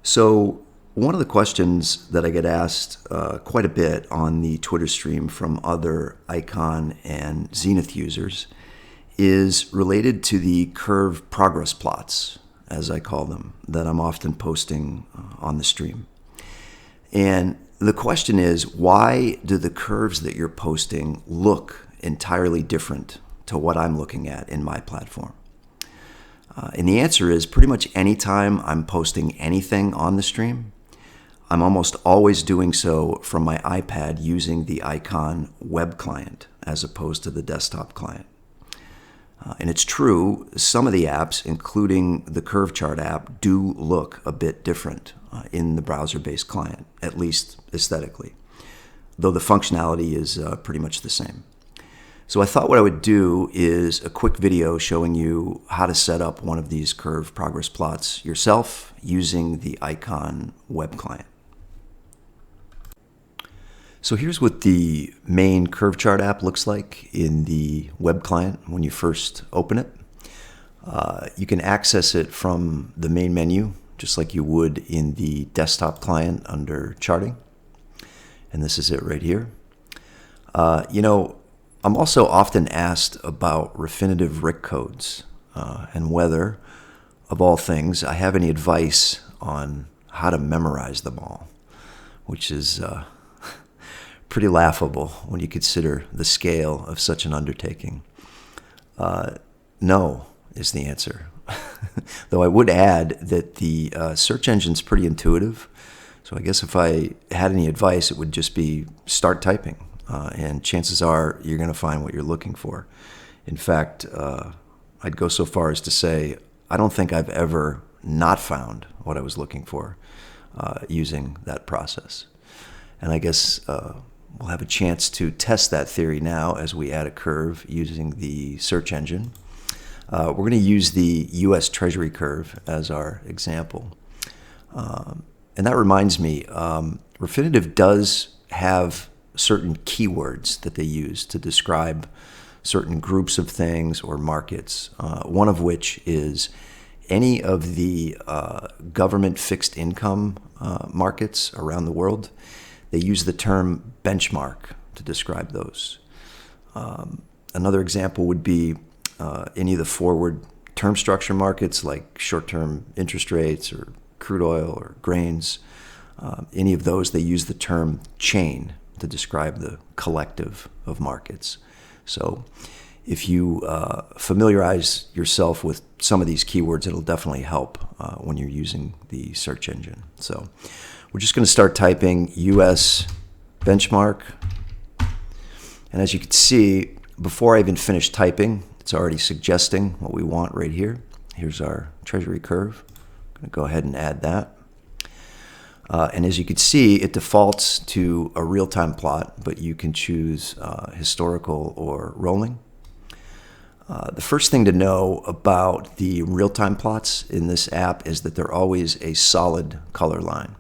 So one of the questions that I get asked quite a bit on the Twitter stream from other Icon and Xenith users is related to the curve progress plots, as I call them, that I'm often posting on the stream. And the question is, why do the curves that you're posting look entirely different to what I'm looking at in my platform? And the answer is pretty much anytime I'm posting anything on the stream, I'm almost always doing so from my iPad using the Icon web client as opposed to the desktop client. And it's true, some of the apps, including the Curve Chart app, do look a bit different in the browser-based client, at least aesthetically, though the functionality is pretty much the same. So I thought what I would do is a quick video showing you how to set up one of these curve progress plots yourself using the Icon web client. So here's what the main Curve Chart app looks like in the web client when you first open it. You can access it from the main menu, just like you would in the desktop client under charting. And this is it right here. I'm also often asked about Refinitiv RIC codes and whether, of all things, I have any advice on how to memorize them all, which is pretty laughable when you consider the scale of such an undertaking. No is the answer. Though I would add that the search engine's pretty intuitive. So I guess if I had any advice, it would just be start typing. And chances are you're going to find what you're looking for. In fact, I'd go so far as to say I don't think I've ever not found what I was looking for using that process. And I guess we'll have a chance to test that theory now as we add a curve using the search engine. We're going to use the U.S. Treasury curve as our example. And that reminds me, Refinitiv does have certain keywords that they use to describe certain groups of things or markets, one of which is any of the government fixed income markets around the world. They use the term benchmark to describe those. Another example would be any of the forward term structure markets like short-term interest rates or crude oil or grains. Any of those, they use the term chain to describe the collective of markets. So if you familiarize yourself with some of these keywords, it'll definitely help when you're using the search engine. So we're just going to start typing US benchmark. And as you can see, before I even finish typing, it's already suggesting what we want right here. Here's our Treasury curve. I'm going to go ahead and add that. And as you can see, it defaults to a real-time plot, but you can choose historical or rolling. The first thing to know about the real-time plots in this app is that they're always a solid color line.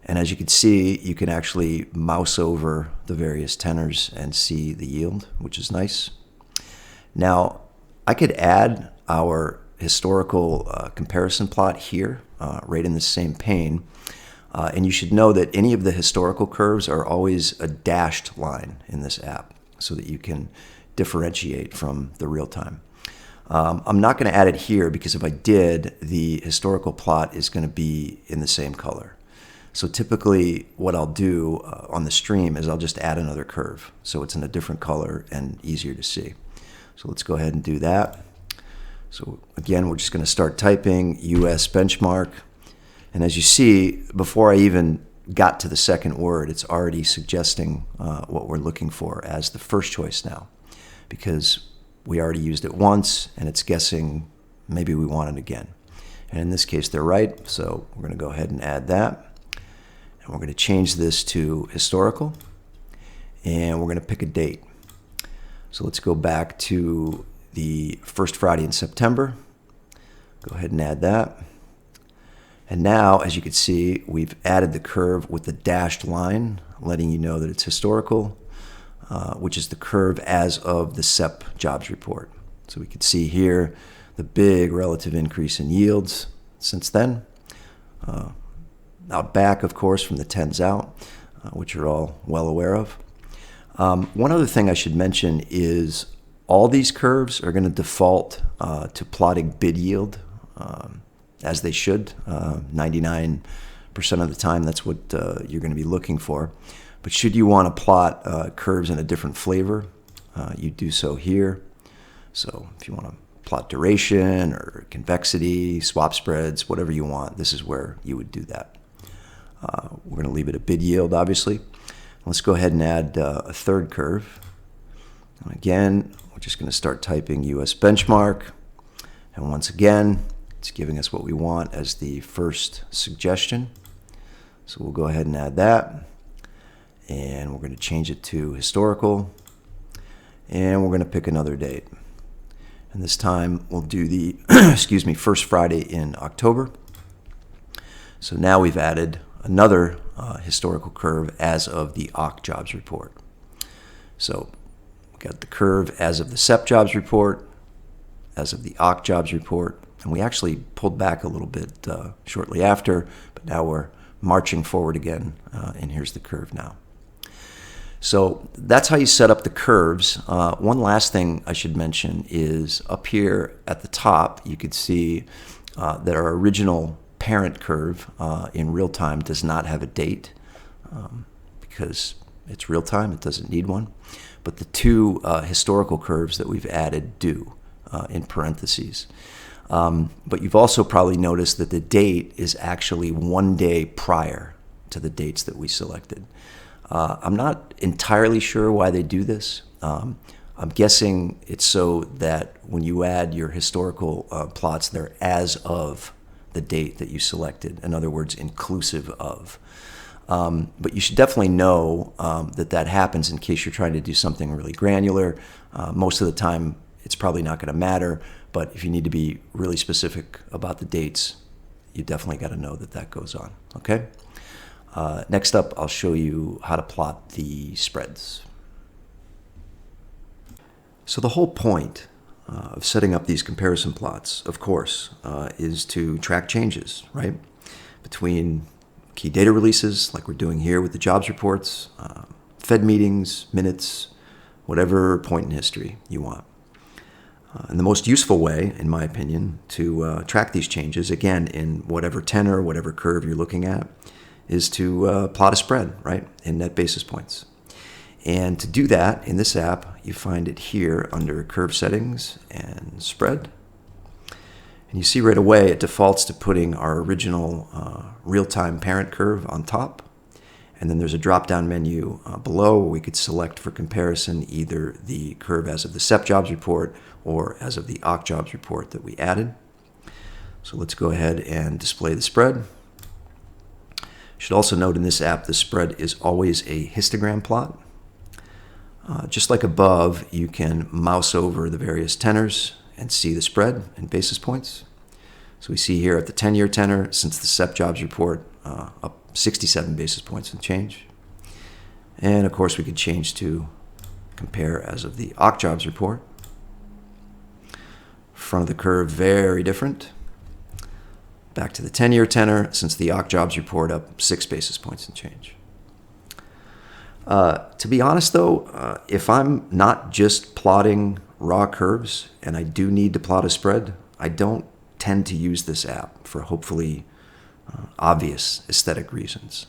And as you can see, you can actually mouse over the various tenors and see the yield, which is nice. Now, I could add our historical comparison plot here, right in the same pane. And you should know that any of the historical curves are always a dashed line in this app so that you can differentiate from the real time. I'm not going to add it here because if I did, the historical plot is going to be in the same color. So typically what I'll do on the stream is I'll just add another curve so it's in a different color and easier to see. So let's go ahead and do that. So again, we're just going to start typing US benchmark. And as you see, before I even got to the second word, it's already suggesting what we're looking for as the first choice now, because we already used it once and it's guessing maybe we want it again. And in this case, they're right. So we're going to go ahead and add that. And we're going to change this to historical. And we're going to pick a date. So let's go back to the first Friday in September. Go ahead and add that. And now, as you can see, we've added the curve with the dashed line, letting you know that it's historical, which is the curve as of the SEP jobs report. So we can see here the big relative increase in yields since then. out back, of course, from the 10s out, which you're all well aware of. One other thing I should mention is all these curves are going to default to plotting bid yield, as they should. 99% of the time, that's what you're going to be looking for. But should you want to plot curves in a different flavor, you do so here. So if you want to plot duration or convexity, swap spreads, whatever you want, this is where you would do that. We're going to leave it at bid yield, obviously. Let's go ahead and add a third curve. And again, we're just going to start typing US benchmark. And once again, it's giving us what we want as the first suggestion. So we'll go ahead and add that. And we're going to change it to historical. And we're going to pick another date. And this time we'll do the excuse me, first Friday in October. So now we've added another historical curve as of the OCC jobs report. So we got the curve as of the SEP jobs report, as of the OCC jobs report, and we actually pulled back a little bit shortly after, but now we're marching forward again, and here's the curve now. So that's how you set up the curves. One last thing I should mention is up here at the top, you could see that our original parent curve in real time does not have a date because it's real time, it doesn't need one. But the two historical curves that we've added do in parentheses. But you've also probably noticed that the date is actually 1 day prior to the dates that we selected. I'm not entirely sure why they do this. I'm guessing it's so that when you add your historical plots, they're as of the date that you selected. In other words, inclusive of. But you should definitely know that that happens in case you're trying to do something really granular. Most of the time, it's probably not going to matter. But if you need to be really specific about the dates, you definitely got to know that that goes on. Okay? Next up, I'll show you how to plot the spreads. So the whole point of setting up these comparison plots, of course, is to track changes, right? Between key data releases, like we're doing here with the jobs reports, Fed meetings, minutes, whatever point in history you want. And the most useful way, in my opinion, to track these changes, again, in whatever tenor, whatever curve you're looking at, is to plot a spread, right, in net basis points. And to do that in this app, you find it here under curve settings and spread. And you see right away it defaults to putting our original real-time parent curve on top. And then there's a drop-down menu below where we could select for comparison either the curve as of the SEP jobs report or as of the OCC jobs report that we added. So let's go ahead and display the spread. You should also note in this app the spread is always a histogram plot. Just like above, you can mouse over the various tenors and see the spread in basis points. So we see here at the 10-year tenor, since the SEP jobs report, up 67 basis points and change. And of course, we could change to compare as of the OCC jobs report. Front of the curve, very different. Back to the 10-year tenor, since the OCC jobs report, up 6 basis points and change. To be honest, though, if I'm not just plotting raw curves and I do need to plot a spread, I don't tend to use this app for hopefully obvious aesthetic reasons.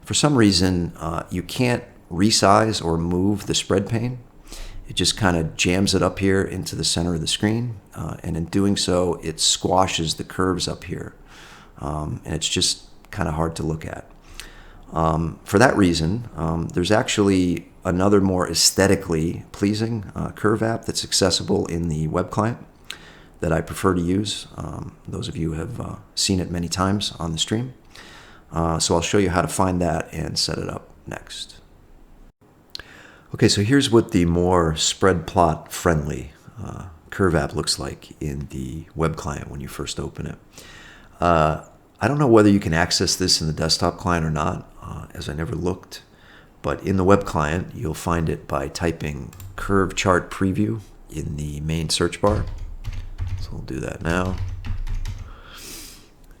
For some reason, you can't resize or move the spread pane. It just kind of jams it up here into the center of the screen, and in doing so, it squashes the curves up here, and it's just kind of hard to look at. For that reason, there's actually another more aesthetically pleasing curve app that's accessible in the web client that I prefer to use. Those of you have seen it many times on the stream. So I'll show you how to find that and set it up next. Okay, so here's what the more spread plot friendly curve app looks like in the web client when you first open it. I don't know whether you can access this in the desktop client or not, as I never looked, but in the web client, you'll find it by typing curve chart preview in the main search bar. So we'll do that now.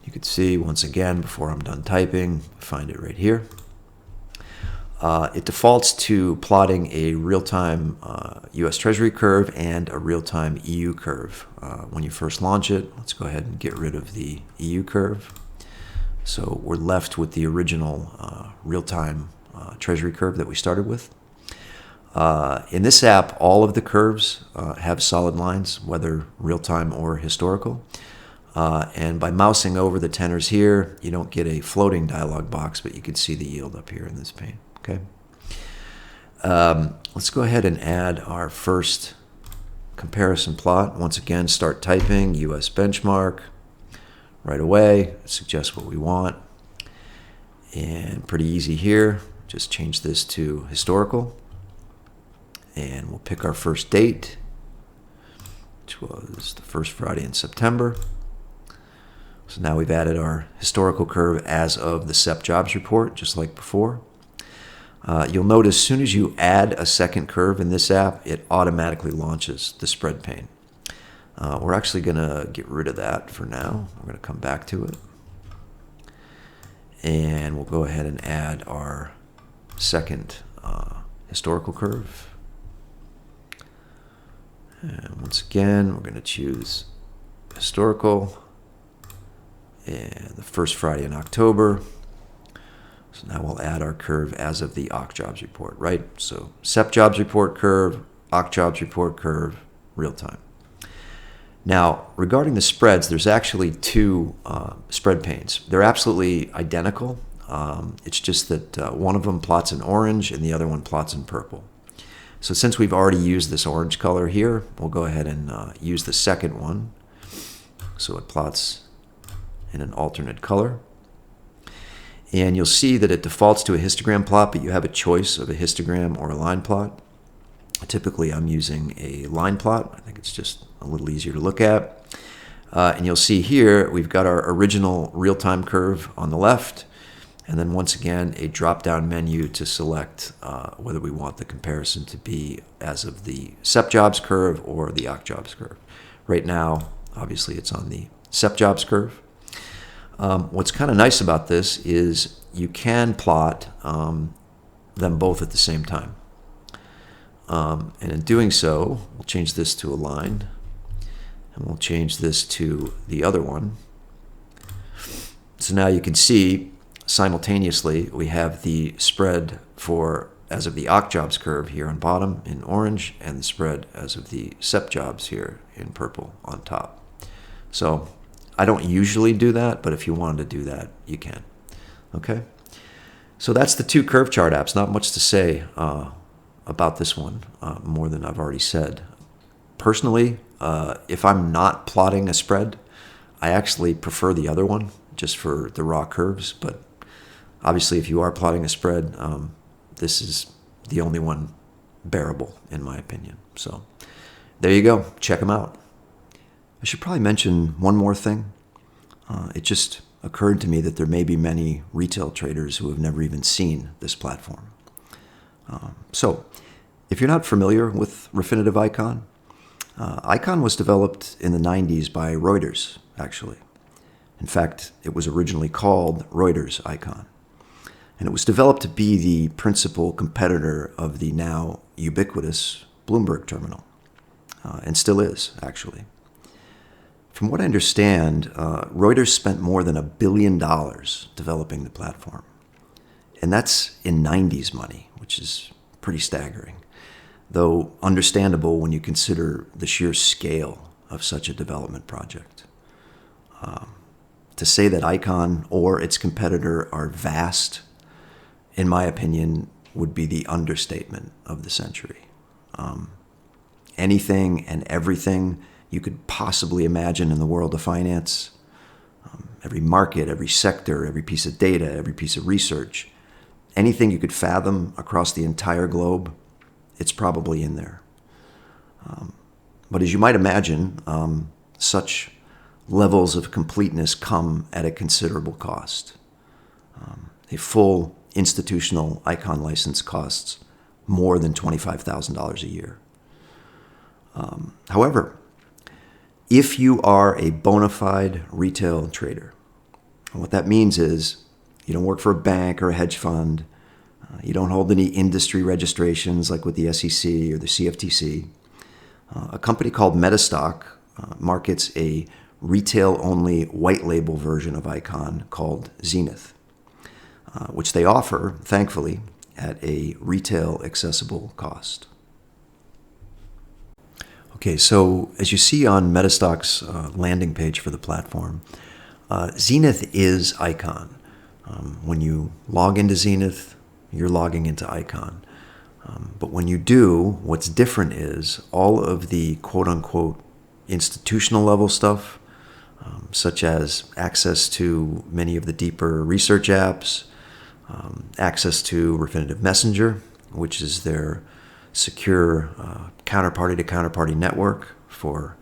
You can see once again before I'm done typing, find it right here. It defaults to plotting a real-time U.S. Treasury curve and a real-time EU curve. When you first launch it, let's go ahead and get rid of the EU curve. So we're left with the original real-time Treasury curve that we started with. In this app, all of the curves have solid lines, whether real-time or historical. And by mousing over the tenors here, you don't get a floating dialog box, but you can see the yield up here in this pane. Okay. Let's go ahead and add our first comparison plot. Once again, start typing US benchmark right away. Suggest what we want. And pretty easy here. Just change this to historical. And we'll pick our first date, which was the first Friday in September. So now we've added our historical curve as of the SEP jobs report, just like before. You'll notice as soon as you add a second curve in this app, it automatically launches the spread pane. We're actually going to get rid of that for now. We're going to come back to it. And we'll go ahead and add our second historical curve. And once again, we're going to choose historical and the first Friday in October. So now we'll add our curve as of the OCC jobs report, right? So SEP jobs report curve, OCC jobs report curve, real time. Now, regarding the spreads, there's actually two spread panes. They're absolutely identical. It's just that one of them plots in orange and the other one plots in purple. So since we've already used this orange color here, we'll go ahead and use the second one. So it plots in an alternate color. And you'll see that it defaults to a histogram plot, but you have a choice of a histogram or a line plot. Typically, I'm using a line plot. I think it's just a little easier to look at. And you'll see here, we've got our original real-time curve on the left, and then once again, a drop-down menu to select whether we want the comparison to be as of the SEP jobs curve or the OCC jobs curve. Right now, obviously, it's on the SEP jobs curve. What's kind of nice about this is you can plot them both at the same time. And in doing so, we'll change this to a line, and we'll change this to the other one. So now you can see simultaneously we have the spread for as of the OCC jobs curve here on bottom in orange, and the spread as of the SEP jobs here in purple on top. So I don't usually do that, but if you wanted to do that, you can. Okay? So that's the two curve chart apps. Not much to say about this one, more than I've already said. Personally, if I'm not plotting a spread, I actually prefer the other one just for the raw curves. But obviously, if you are plotting a spread, this is the only one bearable, in my opinion. So there you go. Check them out. I should probably mention one more thing. It just occurred to me that there may be many retail traders who have never even seen this platform. So if you're not familiar with Refinitiv Icon, Icon was developed in the 90s by Reuters, actually. In fact, it was originally called Reuters Icon. And it was developed to be the principal competitor of the now ubiquitous Bloomberg terminal, and still is, actually. From what I understand, Reuters spent more than $1 billion developing the platform. And that's in 90s money, which is pretty staggering, though understandable when you consider the sheer scale of such a development project. To say that Icon or its competitor are vast, in my opinion, would be the understatement of the century. Anything and everything you could possibly imagine in the world of finance, every market, every sector, every piece of data, every piece of research, anything you could fathom across the entire globe, it's probably in there. But as you might imagine, such levels of completeness come at a considerable cost. A full institutional Icon license costs more than $25,000 a year. However, if you are a bona fide retail trader And what that means is you don't work for a bank or a hedge fund. You don't hold any industry registrations like with the SEC or the CFTC. A company called Metastock markets a retail-only white label version of Icon called Xenith, which they offer, thankfully, at a retail accessible cost. Okay, so as you see on Metastock's landing page for the platform, Xenith is Icon. When you log into Xenith, you're logging into Icon. But when you do, what's different is all of the quote-unquote institutional level stuff, such as access to many of the deeper research apps, access to Refinitiv Messenger, which is their secure counterparty-to-counterparty network for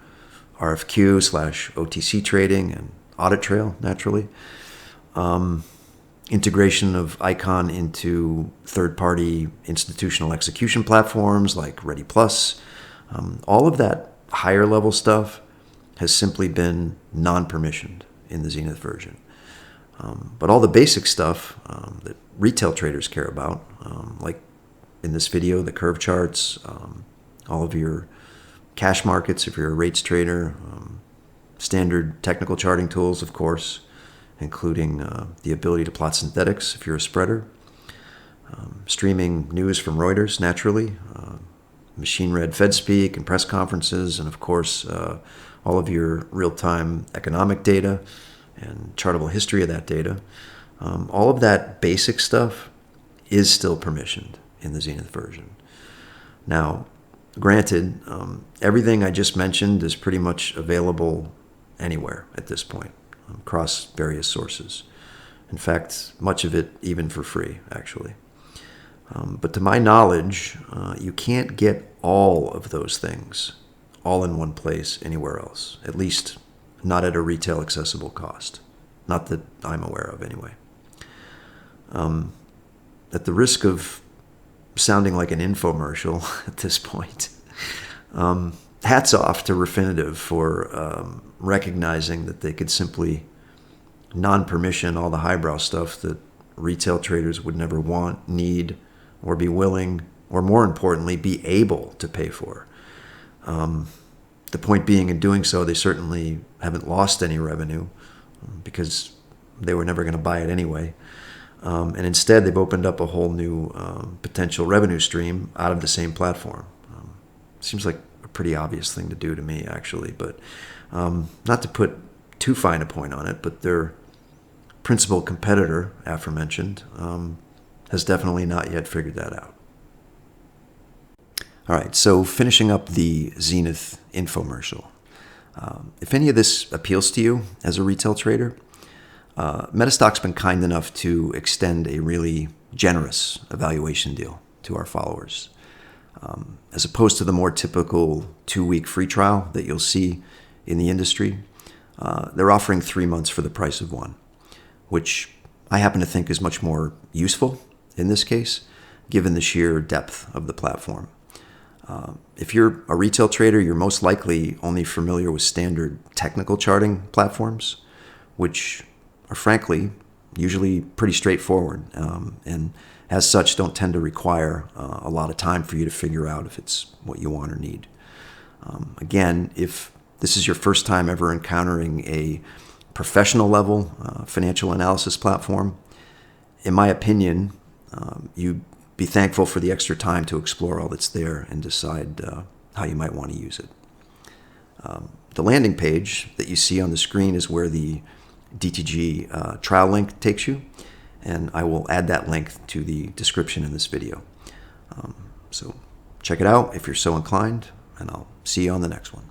RFQ/OTC trading and audit trail, naturally. Integration of Icon into third-party institutional execution platforms like Ready Plus. All of that higher-level stuff has simply been non-permissioned in the Xenith version. But all the basic stuff that retail traders care about, like in this video, the curve charts, all of your cash markets if you're a rates trader, standard technical charting tools, of course, including the ability to plot synthetics if you're a spreader, streaming news from Reuters, naturally, machine-read Fed speak and press conferences, and of course, all of your real-time economic data and chartable history of that data. All of that basic stuff is still permissioned in the Xenith version. Now, granted, everything I just mentioned is pretty much available anywhere at this point, across various sources. In fact, much of it even for free, actually. But to my knowledge, you can't get all of those things all in one place anywhere else, at least not at a retail accessible cost. Not that I'm aware of, anyway. At the risk of sounding like an infomercial at this point, hats off to Refinitiv for recognizing that they could simply non-permission all the highbrow stuff that retail traders would never want, need, or be willing, or more importantly, be able to pay for. The point being, in doing so, they certainly haven't lost any revenue because they were never going to buy it anyway. And instead, they've opened up a whole new potential revenue stream out of the same platform. Seems like a pretty obvious thing to do to me, actually, but not to put too fine a point on it, but their principal competitor, aforementioned, has definitely not yet figured that out. All right, so finishing up the Xenith infomercial. If any of this appeals to you as a retail trader, Metastock's been kind enough to extend a really generous evaluation deal to our followers. As opposed to the more typical 2-week free trial that you'll see in the industry, they're offering 3 months for the price of 1, which I happen to think is much more useful in this case, given the sheer depth of the platform. If you're a retail trader, you're most likely only familiar with standard technical charting platforms, which are frankly usually pretty straightforward, and as such don't tend to require a lot of time for you to figure out if it's what you want or need. Again, if this is your first time ever encountering a professional level financial analysis platform, in my opinion, you'd be thankful for the extra time to explore all that's there and decide how you might want to use it. The landing page that you see on the screen is where the DTG trial link takes you, and I will add that link to the description in this video. So check it out if you're so inclined, and I'll see you on the next one.